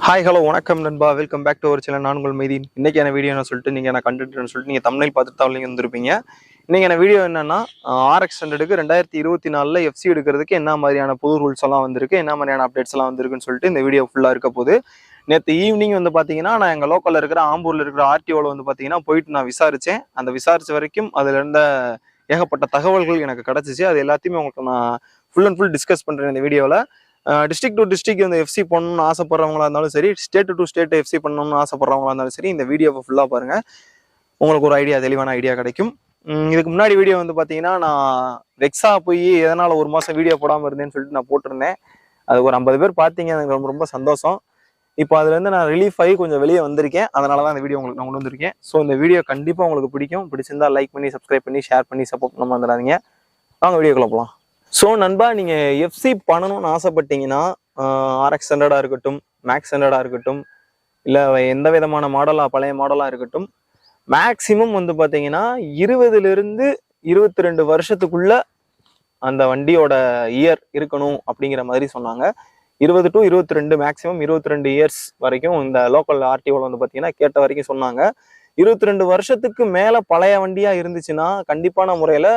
Hi hello வணக்கம் நண்பா, welcome back to our channel. நான் உங்கள் மைதீன். இன்னைக்கான வீடியோன்னு சொல்லிட்டு நீங்கள் என்ன கண்டுட்டுன்னு சொல்லிட்டு நீங்கள் தம்ப்நெயில் பார்த்துட்டு தான் வந்திருப்பீங்க. இன்னைக்கான வீடியோ என்னன்னா, RX 100க்கு 2024 FC எடுக்கிறதுக்கு என்ன மாதிரியான புது ரூல்ஸ் எல்லாம் வந்திருக்கு, என்ன மாதிரியான அப்டேட்ஸ் எல்லாம் வந்திருக்குன்னு சொல்லிட்டு இந்த வீடியோ ஃபுல்லாக இருக்க போகுது. நேற்று ஈவினிங் பார்த்தீங்கன்னா, நான் எங்கள் லோக்கலில் இருக்கிற ஆம்பூரில் இருக்கிற RTOவில் பார்த்தீங்கன்னா போயிட்டு நான் விசாரித்தேன். அந்த விசாரிச்ச வரைக்கும் அதில் இருந்த ஏகப்பட்ட தகவல்கள் எனக்கு கிடச்சிச்சு. அது எல்லாத்தையுமே உங்களுக்கு நான் ஃபுல் அண்ட் ஃபுல் டிஸ்கஸ் பண்ணுறேன் இந்த வீடியோவில். டிஸ்ட்ரிக்ட் டு டிஸ்ட்ரிக்ட் வந்து FC பண்ணணும்னு ஆசைப்படுறவங்களா இருந்தாலும் சரி, ஸ்டேட் டு ஸ்டேட் FC பண்ணணும்னு ஆசைப்படுறவங்களா இருந்தாலும் சரி, இந்த வீடியோவை ஃபுல்லாக பாருங்க. உங்களுக்கு ஒரு தெளிவான ஐடியா கிடைக்கும். இதுக்கு முன்னாடி வீடியோ பார்த்தீங்கன்னா, நான் வெக்ஸா போய் எதனால ஒரு மாசம் வீடியோ போடாமல் இருந்தேன்னு சொல்லிட்டு நான் போட்டிருந்தேன். அது ஒரு 50 பேர் பார்த்தீங்க, எனக்கு ரொம்ப ரொம்ப சந்தோஷம். இப்போ அதுலேருந்து நான் ரிலீஃப் ஆகி கொஞ்சம் வெளியே வந்திருக்கேன். அதனால தான் இந்த வீடியோ உங்களுக்கு நான் கொண்டு வந்திருக்கேன். ஸோ இந்த வீடியோ கண்டிப்பாக உங்களுக்கு பிடிக்கும். பிடிச்சிருந்தா லைக் பண்ணி, சப்ஸ்கிரைப் பண்ணி, ஷேர் பண்ணி சப்போர்ட் பண்ண வந்துடாதீங்க. வாங்க வீடியோக்குள்ள போகலாம். ஸோ நண்பா, நீங்கள் FC பண்ணணும்னு ஆசைப்பட்டீங்கன்னா, RX 100 இருக்கட்டும், Max 100 இருக்கட்டும், இல்லை எந்த விதமான மாடலாக பழைய மாடலாக இருக்கட்டும், மேக்சிமம் பார்த்தீங்கன்னா 20லிருந்து 22 வருஷத்துக்குள்ள அந்த வண்டியோட இயர் இருக்கணும் அப்படிங்கிற மாதிரி சொன்னாங்க. 20 to 22, மேக்சிமம் 22 இயர்ஸ் வரைக்கும் இந்த லோக்கல் RTOவில் பார்த்தீங்கன்னா கேட்ட வரைக்கும் சொன்னாங்க. 22 வருஷத்துக்கு மேலே பழைய வண்டியாக இருந்துச்சுன்னா கண்டிப்பான முறையில்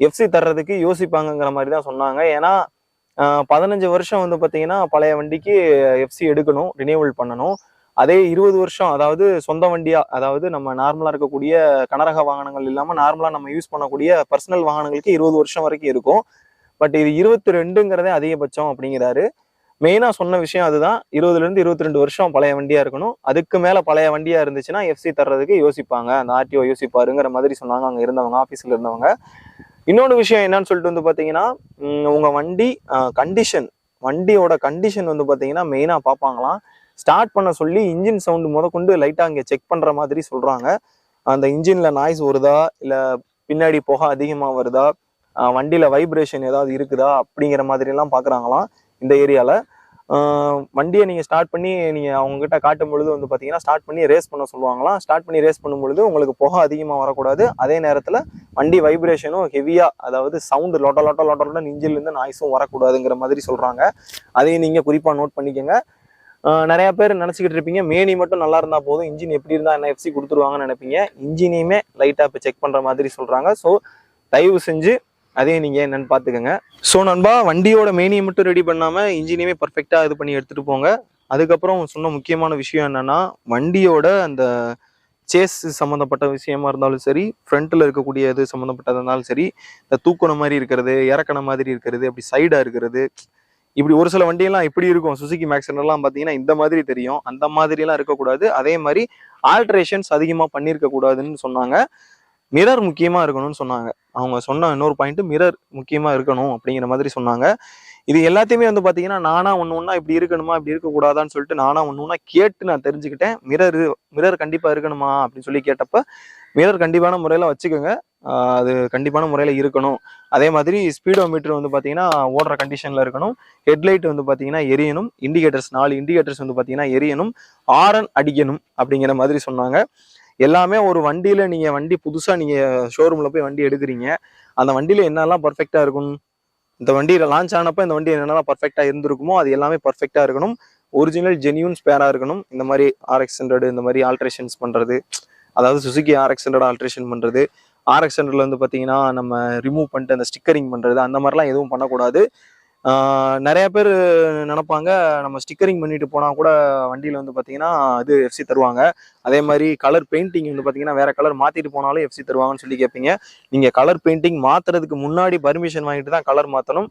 FC தர்றதுக்கு யோசிப்பாங்கங்கிற மாதிரி தான் சொன்னாங்க. ஏன்னா 15 வருஷம் பார்த்தீங்கன்னா பழைய வண்டிக்கு FC எடுக்கணும், ரினியூவல் பண்ணணும். அதே 20 வருஷம், அதாவது சொந்த வண்டியா, அதாவது நம்ம நார்மலா இருக்கக்கூடிய கனரக வாகனங்கள் இல்லாம நார்மலா நம்ம யூஸ் பண்ணக்கூடிய பர்சனல் வாகனங்களுக்கு 20 வருஷம் வரைக்கும் இருக்கும். பட் இது 22ங்கிறதே அதிகபட்சம் அப்படிங்கிறாரு. மெயினா சொன்ன விஷயம் அதுதான். 20லிருந்து 22 வருஷம் பழைய வண்டியா இருக்கணும். அதுக்கு மேல பழைய வண்டியா இருந்துச்சுன்னா FC தர்றதுக்கு யோசிப்பாங்க, அந்த RTO யோசிப்பாருங்கிற மாதிரி சொன்னாங்க அங்க இருந்தவங்க, ஆபீஸ்ல இருந்தவங்க. இன்னொன்று விஷயம் என்னன்னு சொல்லிட்டு பார்த்தீங்கன்னா, உங்க வண்டி கண்டிஷன், வண்டியோட கண்டிஷன் பார்த்தீங்கன்னா மெயினா பார்ப்பாங்களாம். ஸ்டார்ட் பண்ண சொல்லி இன்ஜின் சவுண்டு முதற்கொண்டு லைட்டா அங்கே செக் பண்ற மாதிரி சொல்றாங்க. அந்த இன்ஜின்ல நாய்ஸ் வருதா, இல்ல பின்னாடி புகை அதிகமா வருதா, வண்டியில வைப்ரேஷன் ஏதாவது இருக்குதா அப்படிங்கிற மாதிரி எல்லாம் பாக்குறாங்களாம் இந்த ஏரியால. வண்டியை நீங்க ஸ்டார்ட் பண்ணி நீங்க அவங்க கிட்ட காட்டும் பொழுது பாத்தீங்கன்னா ஸ்டார்ட் பண்ணி ரேஸ் பண்ண சொல்லுவாங்களாம். ஸ்டார்ட் பண்ணி ரேஸ் பண்ணும் பொழுது உங்களுக்கு புகை அதிகமா வரக்கூடாது, அதே நேரத்துல வண்டி வைப்ரேஷனும் ஹெவியா, அதாவது சவுண்டு லொட்ட லொட்ட லொட்ட இன்ஜின்ல இருந்து நாய்ஸும் வரக்கூடாதுங்கிற மாதிரி சொல்றாங்க. அதையும் நீங்க குறிப்பா நோட் பண்ணிக்கோங்க. நிறைய பேர் நினைச்சுக்கிட்டு இருப்பீங்க, மேனி மட்டும் நல்லா இருந்தா போதும், இன்ஜின் எப்படி இருந்தா என்ன FC கொடுத்துருவாங்கன்னு நினைப்பீங்க. இன்ஜினையுமே லைட்டா இப்போ செக் பண்ற மாதிரி சொல்றாங்க. ஸோ தயவு செஞ்சு அதையும் நீங்க என்னன்னு பாத்துக்கோங்க. ஸோ நண்பா, வண்டியோட மேனியை மட்டும் ரெடி பண்ணாம இன்ஜினையுமே பர்ஃபெக்டா இது பண்ணி எடுத்துட்டு போங்க. அதுக்கப்புறம் சொன்ன முக்கியமான விஷயம் என்னன்னா, வண்டியோட அந்த சேஸ் சம்மந்தப்பட்ட விஷயமா இருந்தாலும் சரி, ஃப்ரண்ட்ல இருக்கக்கூடிய இது சம்மந்தப்பட்டதா இருந்தாலும் சரி, இந்த தூக்குன மாதிரி இருக்கிறது, இறக்கண மாதிரி இருக்கிறது, அப்படி சைடா இருக்கிறது, இப்படி ஒரு சில வண்டியெல்லாம் எப்படி இருக்கும், சுசுகி மேக்ஸெல்லாம் பார்த்தீங்கன்னா இந்த மாதிரி தெரியும். அந்த மாதிரி எல்லாம் இருக்கக்கூடாது. அதே மாதிரி ஆல்ட்ரேஷன்ஸ் அதிகமாக பண்ணியிருக்க கூடாதுன்னு சொன்னாங்க. மிரர் முக்கியமா இருக்கணும்னு சொன்னாங்க. அவங்க சொன்ன இன்னொரு பாயிண்ட், மிரர் முக்கியமா இருக்கணும் அப்படிங்கிற மாதிரி சொன்னாங்க. இது எல்லாத்தையுமே பார்த்தீங்கன்னா நானா ஒண்ணு இப்படி இருக்கணுமா, இப்படி இருக்கக்கூடாதான்னு சொல்லிட்டு நானா ஒண்ணு கேட்டு நான் தெரிஞ்சுக்கிட்டேன். மிரர் கண்டிப்பா இருக்கணுமா அப்படின்னு சொல்லி கேட்டப்ப, மிரர் கண்டிப்பான முறையில வச்சுக்கோங்க, அது கண்டிப்பான முறையில இருக்கணும். அதே மாதிரி ஸ்பீடோ மீட்டர் பார்த்தீங்கன்னா ஓடுற கண்டிஷன்ல இருக்கணும். ஹெட்லைட் பார்த்தீங்கன்னா எரியணும். இண்டிகேட்டர்ஸ் 4 இண்டிகேட்டர்ஸ் பார்த்தீங்கன்னா எரியணும். ஹாரன் அடிக்கணும் அப்படிங்கிற மாதிரி சொன்னாங்க. எல்லாமே ஒரு வண்டியில நீங்க வண்டி புதுசா நீங்க ஷோரூம்ல போய் வண்டி எடுக்கிறீங்க, அந்த வண்டியில என்னெல்லாம் பர்ஃபெக்டா இருக்கும், இந்த வண்டியில லான்ச் ஆனப்ப இந்த வண்டி என்னெல்லாம் பர்ஃபெக்டா இருந்திருக்குமோ அது எல்லாமே பர்ஃபெக்டா இருக்கணும். ஒரிஜினல் ஜென்யூன் ஸ்பேரா இருக்கணும். இந்த மாதிரி RX 100 இந்த மாதிரி ஆல்ட்ரேஷன்ஸ் பண்றது, அதாவது சுசுகி RX 100 ஆல்ட்ரேஷன் பண்றது, RX 100ல பார்த்தீங்கன்னா நம்ம ரிமூவ் பண்ணிட்டு அந்த ஸ்டிக்கரிங் பண்றது, அந்த மாதிரிலாம் எதுவும் பண்ணக்கூடாது. நிறைய பேர் நினைப்பாங்க, நம்ம ஸ்டிக்கரிங் பண்ணிட்டு போனா கூட வண்டியில பார்த்தீங்கன்னா இது FC தருவாங்க. அதே மாதிரி கலர் பெயிண்டிங் பார்த்தீங்கன்னா வேற கலர் மாத்திட்டு போனாலும் FC தருவாங்கன்னு சொல்லி கேட்பீங்க. நீங்க கலர் பெயிண்டிங் மாத்துறதுக்கு முன்னாடி பர்மிஷன் வாங்கிட்டு தான் கலர் மாத்தணும்.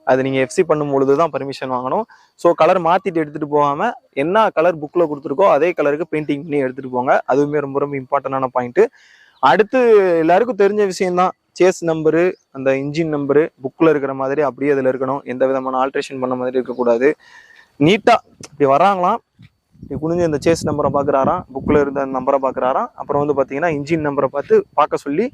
அது நீங்க FC பண்ணும் பொழுதுதான் பர்மிஷன் வாங்கணும். ஸோ கலர் மாத்திட்டு எடுத்துட்டு போகாம என்ன கலர் புக்ல கொடுத்துருக்கோ அதே கலருக்கு பெயிண்டிங் பண்ணி எடுத்துட்டு போங்க. அதுவுமே ரொம்ப ரொம்ப இம்பார்ட்டன்டான பாயிண்ட். அடுத்து எல்லாருக்கும் தெரிஞ்ச விஷயம்தான், சேஸ் நம்பரு, அந்த இன்ஜின் நம்பரு புக்ல இருக்கிற மாதிரி அப்படியே அதுல இருக்கணும். எந்த விதமான ஆல்ட்ரேஷன் பண்ண மாதிரி இருக்கக்கூடாது. நீட்டா இப்படி வராங்களாம், இப்படி குனிஞ்சு அந்த சேஸ் நம்பரை பாக்குறாராம், புக்ல இருந்த அந்த நம்பரை பாக்குறாராம். அப்புறம் பாத்தீங்கன்னா இன்ஜின் நம்பரை பார்க்க சொல்லி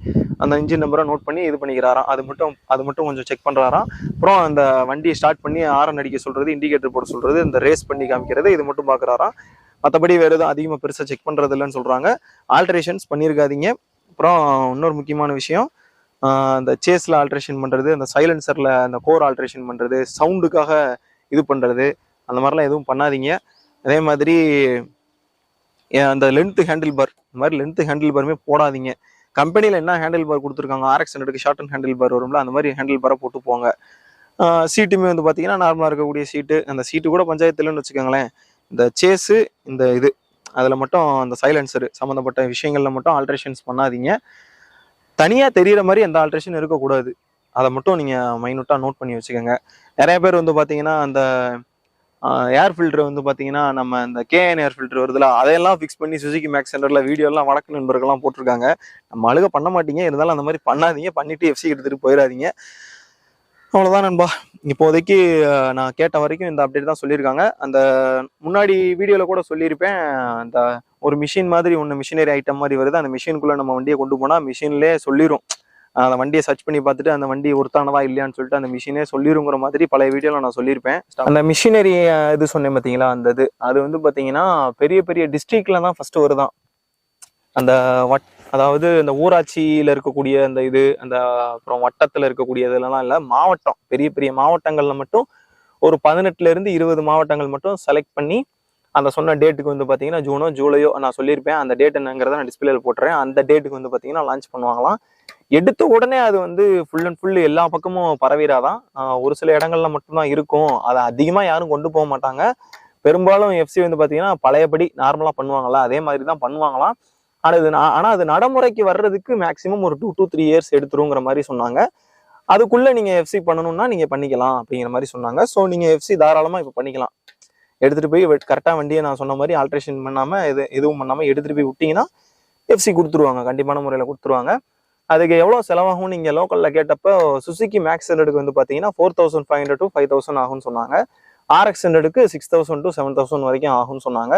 அந்த இன்ஜின் நம்பரை நோட் பண்ணி இது பண்ணிக்கிறாராம். அது மட்டும் கொஞ்சம் செக் பண்றாராம். அப்புறம் அந்த வண்டியை ஸ்டார்ட் பண்ணி ஹாரன் அடிக்க சொல்றது, இண்டிகேட்டர் போட சொல்றது, இந்த ரேஸ் பண்ணி காமிக்கிறது, இது மட்டும் பாக்குறாராம். மற்றபடி வேற எதுவும் அதிகமாக பெருசாக செக் பண்றது இல்லைன்னு சொல்றாங்க. ஆல்ட்ரேஷன்ஸ் பண்ணியிருக்காதீங்க. அப்புறம் இன்னொரு முக்கியமான விஷயம், அந்த சேஸ்ல ஆல்ட்ரேஷன் பண்றது, அந்த சைலன்சர்ல அந்த கோர் ஆல்ட்ரேஷன் பண்றது, சவுண்டுக்காக இது பண்றது, அந்த மாதிரிலாம் எதுவும் பண்ணாதீங்க. அதே மாதிரி அந்த லென்த்து ஹேண்டில் பார், இந்த மாதிரி லென்த்து ஹேண்டில் பாருமே போடாதீங்க. கம்பெனியில் என்ன ஹேண்டில் பார் கொடுத்துருக்காங்க, RX 100க்கு ஷார்ட் அண்ட் ஹேண்டில் பார் வரும்ல, அந்த மாதிரி ஹேண்டில் பாரை போட்டு போங்க. சீட்டுமே வந்து பார்த்தீங்கன்னா நார்மலாக இருக்கக்கூடிய சீட்டு, அந்த சீட்டு கூட பஞ்சாயத்துலன்னு வச்சுக்கோங்களேன். இந்த சேஸு இந்த இது அதில் மட்டும் அந்த சைலன்சரு சம்மந்தப்பட்ட விஷயங்களில் மட்டும் ஆல்ட்ரேஷன்ஸ் பண்ணாதீங்க. தனியாக தெரிகிற மாதிரி எந்த ஆல்ட்ரேஷன் இருக்கக்கூடாது. அதை மட்டும் நீங்கள் மைனூட்டாக நோட் பண்ணி வச்சுக்கோங்க. நிறைய பேர் வந்து பார்த்தீங்கன்னா அந்த ஏர் ஃபில்டர் வந்து பார்த்தீங்கன்னா நம்ம இந்த KN ஏர் ஃபில்டர் வருதுல, அதையெல்லாம் ஃபிக்ஸ் பண்ணி சுசுகி மேக்ஸ் சென்டரில் வீடியோலாம் வழக்கு நண்பர்கள்லாம் போட்டிருக்காங்க. நம்ம அழுக பண்ண மாட்டீங்க, இருந்தாலும் அந்த மாதிரி பண்ணாதீங்க. பண்ணிவிட்டு FC எடுத்துகிட்டு போயிடாதீங்க. அவ்வளோதான் நண்பா. இப்போதைக்கு நான் கேட்ட வரைக்கும் இந்த அப்டேட் தான் சொல்லியிருக்காங்க. அந்த முன்னாடி வீடியோவில் கூட சொல்லியிருப்பேன், அந்த ஒரு மிஷின் மாதிரி ஒன்று, மிஷினரி ஐட்டம் மாதிரி வருது. அந்த மிஷினுக்குள்ளே நம்ம வண்டியை கொண்டு போனால் மிஷின்லேயே சொல்லிடும். அந்த வண்டியை சர்ச் பண்ணி பார்த்துட்டு அந்த வண்டி ஒருத்தானதா இல்லையான்னு சொல்லிட்டு அந்த மிஷினே சொல்லிருங்கிற மாதிரி பழைய வீடியோவில் நான் சொல்லியிருப்பேன். அந்த மிஷினரி இது சொன்னேன் பார்த்தீங்களா, அந்த இது அது வந்து பார்த்தீங்கன்னா பெரிய பெரிய டிஸ்ட்ரிக்ட்ல தான் ஃபர்ஸ்ட் வருதான். அந்த அதாவது இந்த ஊராட்சியில் இருக்கக்கூடிய அந்த இது, அந்த அப்புறம் வட்டத்தில் இருக்கக்கூடிய இதெல்லாம் இல்லை, மாவட்டம், பெரிய பெரிய மாவட்டங்களில் மட்டும் ஒரு 18லேருந்து 20 மாவட்டங்கள் மட்டும் செலக்ட் பண்ணி அந்த சொன்ன டேட்டுக்கு வந்து பார்த்தீங்கன்னா ஜூனோ ஜூலையோ நான் சொல்லியிருப்பேன். அந்த டேட் என்னங்கிறத நான் டிஸ்பிளேல போட்டுறேன். அந்த டேட்டுக்கு வந்து பார்த்தீங்கன்னா லான்ச் பண்ணுவாங்களாம். எடுத்த உடனே அது வந்து ஃபுல் அண்ட் ஃபுல் எல்லா பக்கமும் பரவிடாதான். ஒரு சில இடங்கள்ல மட்டும்தான் இருக்கும். அதை அதிகமாக யாரும் கொண்டு போக மாட்டாங்க. பெரும்பாலும் FC வந்து பார்த்தீங்கன்னா பழையபடி நார்மலாக பண்ணுவாங்களா, அதே மாதிரி தான் பண்ணுவாங்களாம். ஆனால் அது நடைமுறைக்கு வர்றதுக்கு மேக்ஸிமம் ஒரு 2 to 3 years எடுத்துருங்கிற மாதிரி சொன்னாங்க. அதுக்குள்ளே நீங்கள் FC பண்ணணும்னா நீங்கள் பண்ணிக்கலாம் அப்படிங்கிற மாதிரி சொன்னாங்க. ஸோ நீங்கள் FC தாராளமாக இப்போ பண்ணிக்கலாம். எடுத்துகிட்டு போய் கரெக்டாக வண்டியை நான் சொன்ன மாதிரி ஆல்ட்ரேஷன் பண்ணாமல் எதுவும் பண்ணாமல் எடுத்துகிட்டு போய் விட்டிங்கன்னா FC கொடுத்துருவாங்க, கண்டிப்பான முறையில் கொடுத்துருவாங்க. அதுக்கு எவ்வளோ செலவாகும் நீங்கள் லோக்கலில் கேட்டப்போ சுசுகி மேக்ஸ் 100க்கு வந்து பார்த்தீங்கன்னா 4500 to 5000 ஆகும்னு சொன்னாங்க. RX 100க்கு 6000 to 7000 வரைக்கும் ஆகும்னு சொன்னாங்க.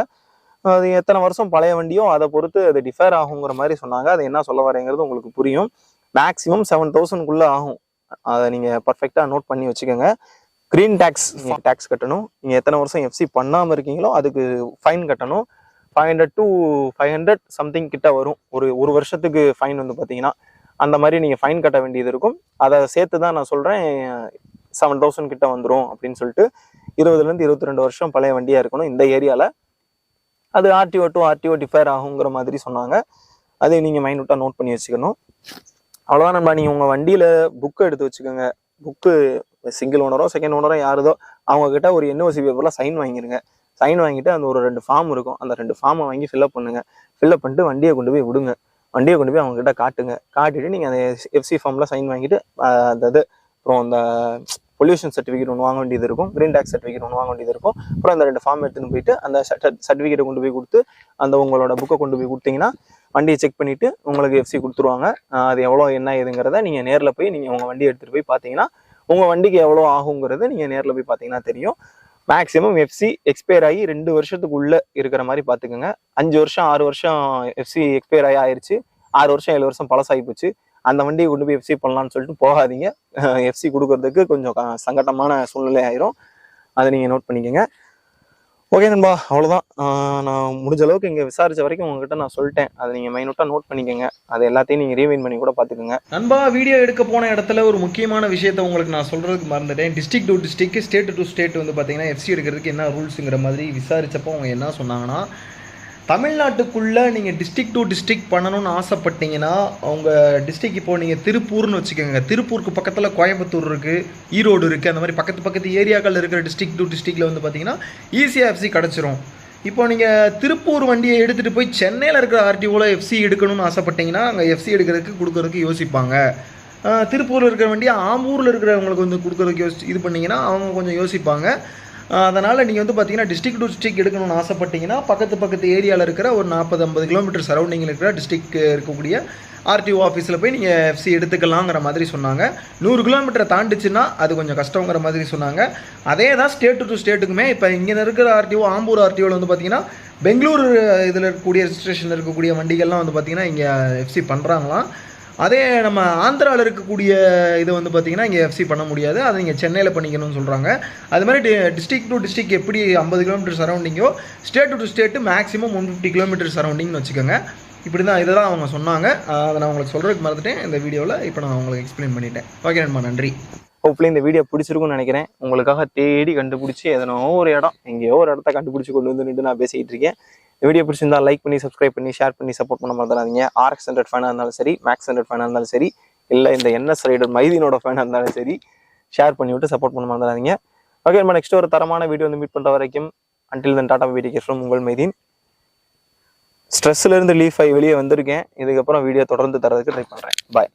அது எத்தனை வருஷம் பழைய வண்டியோ அதை பொறுத்து அது டிஃபர் ஆகுங்கிற மாதிரி சொன்னாங்க. அது என்ன சொல்ல வரேங்கிறது உங்களுக்கு புரியும். மேக்ஸிமம் 7000க்குள்ளே ஆகும். அதை நீங்கள் பர்ஃபெக்டாக நோட் பண்ணி வச்சுக்கோங்க. கிரீன் டேக்ஸ் கட்டணும். நீங்கள் எத்தனை வருஷம் FC பண்ணாமல் இருக்கீங்களோ அதுக்கு ஃபைன் கட்டணும். 500 to 500 சம்திங் கிட்ட வரும். ஒரு வருஷத்துக்கு ஃபைன் வந்து பார்த்தீங்கன்னா அந்த மாதிரி நீங்கள் ஃபைன் கட்ட வேண்டியது இருக்கும். அதை சேர்த்து தான் நான் சொல்கிறேன் 7000 கிட்ட வந்துடும் அப்படின்னு சொல்லிட்டு. 20லேருந்து 22 வருஷம் பழைய வண்டியாக இருக்கணும் இந்த ஏரியாவில். அது RTO to RTO டிஃபர் ஆகுங்கிற மாதிரி சொன்னாங்க. அதை நீங்கள் மைனூட்டாக நோட் பண்ணி வச்சுக்கணும். அவ்வளோதான் நம்ம. நீங்கள் உங்கள் வண்டியில் புக்கு எடுத்து வச்சுக்கோங்க. புக்கு சிங்கிள் ஓனரோ செகண்ட் ஓனரோ யாருதோ அவங்கக்கிட்ட ஒரு NOC பேப்பரில் சைன் வாங்கிடுங்க. சைன் வாங்கிட்டு அந்த ஒரு 2 ஃபார்ம் இருக்கும், அந்த 2 ஃபார்மை வாங்கி ஃபில்அப் பண்ணுங்க. ஃபில்அப் பண்ணிட்டு வண்டியை கொண்டு போய் விடுங்க. வண்டியை கொண்டு போய் அவங்ககிட்ட காட்டுங்க. காட்டிட்டு நீங்கள் அந்த FC ஃபார்மில் சைன் வாங்கிட்டு அந்த இது அப்புறம் அந்த பொல்யூஷன் சர்டிஃபிகேட் ஒன்று வாங்க வேண்டியது இருக்கும், கிரீன் டேக்ஸ் சர்டிஃபிகேட் ஒன்று வாங்க வேண்டியது இருக்கும். அப்புறம் அந்த 2 ஃபார்ம் எடுத்துன்னு போயிட்டு அந்த சர்டிஃபிகேட்டை கொண்டு போய் கொடுத்து அந்த உங்களோட புக்கை கொண்டு போய் கொடுத்தீங்கன்னா வண்டியை செக் பண்ணிவிட்டு உங்களுக்கு FC கொடுத்துருவாங்க. அது எவ்வளோ என்ன ஏதுங்கிறத நீங்கள் நேரில் போய் நீங்கள் உங்கள் வண்டியை எடுத்துகிட்டு போய் பார்த்தீங்கன்னா உங்கள் வண்டிக்கு எவ்வளோ ஆகுங்கிறது நீங்கள் நேரில் போய் பார்த்தீங்கன்னா தெரியும். மேக்ஸிமம் FC எக்ஸ்பயர் ஆகி 2 வருஷத்துக்குள்ளே இருக்கிற மாதிரி பார்த்துக்கோங்க. 5 வருஷம் 6 வருஷம் FC எக்ஸ்பயர் ஆயிடுச்சு, 6 வருஷம் 7 வருஷம் பழசாகி போச்சு, அந்த வண்டியை கொண்டு போய் FC பண்ணலான்னு சொல்லிட்டு போகாதீங்க. FC கொடுக்கறதுக்கு கொஞ்சம் சங்கட்டமான சூழ்நிலை ஆயிரும். அதை நீங்கள் நோட் பண்ணிக்கோங்க. ஓகே நண்பா, அவ்வளோதான். நான் முடிஞ்ச அளவுக்கு இங்கே விசாரிச்ச வரைக்கும் உங்ககிட்ட நான் சொல்லிட்டேன். அதை நீங்கள் மைனூட்டாக நோட் பண்ணிக்கோங்க. அது எல்லாத்தையும் நீங்கள் ரீவைண்ட் பண்ணி கூட பார்த்துக்கோங்க. நண்பா, வீடியோ எடுக்க போன இடத்துல ஒரு முக்கியமான விஷயத்த உங்களுக்கு நான் சொல்கிறதுக்கு மறந்துட்டேன். District to district, state to state வந்து பார்த்தீங்கன்னா FC எடுக்கிறதுக்கு என்ன ரூல்ஸுங்கிற மாதிரி விசாரித்தப்போ அவங்க என்ன சொன்னாங்கன்னா, தமிழ்நாட்டுக்குள்ளே நீங்கள் டிஸ்ட்ரிக்ட் டு டிஸ்ட்ரிக்ட் பண்ணணும்னு ஆசைப்பட்டீங்கன்னா உங்கள் டிஸ்ட்ரிக்ட் இப்போது நீங்கள் திருப்பூர்னு வச்சுக்கோங்க. திருப்பூருக்கு பக்கத்தில் கோயம்புத்தூர் இருக்குது, ஈரோடு இருக்குது. அந்த மாதிரி பக்கத்து ஏரியாக்கள் இருக்கிற டிஸ்ட்ரிக்ட் டு டிஸ்ட்ரிக்டில் வந்து பார்த்தீங்கன்னா ஈஸியாக FC கிடச்சிரும். இப்போ நீங்கள் திருப்பூர் வண்டியை எடுத்துகிட்டு போய் சென்னையில் இருக்கிற RTOவில் FC எடுக்கணும்னு ஆசைப்பட்டீங்கன்னா அங்கே FC எடுக்கிறதுக்கு கொடுக்கறதுக்கு யோசிப்பாங்க. திருப்பூரில் இருக்கிற வண்டியை ஆம்பூரில் இருக்கிறவங்களுக்கு வந்து கொடுக்கறதுக்கு இது பண்ணிங்கன்னா அவங்க கொஞ்சம் யோசிப்பாங்க. அதனால் நீங்கள் வந்து பார்த்தீங்கன்னா டிஸ்ட்ரிக்ட் டு டிஸ்ட்ரிக்ட் எடுக்கணும்னு ஆசைப்பட்டீங்கன்னா பக்கத்து ஏரியாவில் இருக்கிற ஒரு 40-50 கிலோமீட்டர் சரௌண்டிங்கில் இருக்கிற டிஸ்ட்ரிக்ட் இருக்கக்கூடிய RTO ஆஃபீஸில் போய் நீங்கள் FC எடுத்துக்கலாங்கிற மாதிரி சொன்னாங்க. 100 கிலோமீட்டரை தாண்டிச்சுன்னா அது கொஞ்சம் கஷ்டங்கிற மாதிரி சொன்னாங்க. அதே தான் ஸ்டேட் டு ஸ்டேட்டுக்குமே. இப்போ இங்கே இருக்கிற RTO ஆம்பூர் RTOவில் வந்து பார்த்தீங்கன்னா பெங்களூர் இதில் இருக்கக்கூடிய ரெஜிஸ்ட்ரேஷனில் இருக்கக்கூடிய வண்டிகள்லாம் வந்து பார்த்தீங்கன்னா இங்கே FC பண்ணுறாங்களாம். அதே நம்ம ஆந்திராவில் இருக்கக்கூடிய இதை வந்து பார்த்தீங்கன்னா இங்கே FC பண்ண முடியாது, அதை நீங்கள் சென்னையில் பண்ணிக்கணும்னு சொல்கிறாங்க. அது மாதிரி டிஸ்ட்ரிக்ட் டு டிஸ்ட்ரிக்ட் எப்படி 50 கிலோமீட்டர் சரௌண்டிங்கோ, state to state maximum 150 kilometre சரௌண்டிங்னு வச்சுக்கோங்க. இப்படி தான் இதை தான் அவங்க சொன்னாங்க. அதை நான் உங்களுக்கு சொல்கிறதுக்கு மறந்துட்டேன் இந்த வீடியோவில். இப்போ நான் உங்களுக்கு எக்ஸ்பிளைன் பண்ணிட்டேன். ஓகே நண்பா, நன்றி. ஹோப்ஃபுல்லி இந்த வீடியோ பிடிச்சிருக்கும்னு நினைக்கிறேன். உங்களுக்காக தேடி கண்டுபிடிச்சி எதனோ ஒரு இடம் எங்கேயோ ஒரு இடத்த கண்டுபிடிச்சி கொண்டு வந்து நான் பேசிக்கிட்டு இருக்கேன். இந்த வீடியோ பிடிச்சிருந்தா லைக் பண்ணி சப்ஸ்கிரைப் பண்ணி ஷேர் பண்ணி சப்போர்ட் பண்ண மறந்துடாதீங்க. RX 100 ஃபேனாக இருந்தாலும் சரி, மேக்ஸ் 100 ஃபேனாக இருந்தாலும் சரி, இல்லை இந்த NS ரைடர் மைதீனோட ஃபேனாக இருந்தாலும் சரி, ஷேர் பண்ணி விட்டு சப்போர்ட் பண்ண மறந்துடாதீங்க. ஓகே, நம்ம நெக்ஸ்ட் ஒரு தரமான வீடியோ வந்து மீட் பண்ணுற வரைக்கும் until then tata bye take care from உங்கள் மைதீன். ஸ்ட்ரெஸ்ல இருந்து லீஃப் ஆகி வெளியே வந்திருக்கேன். இதுக்கப்புறம் வீடியோ தொடர்ந்து தரதுக்கு ட்ரை பண்ணுறேன். பாய்.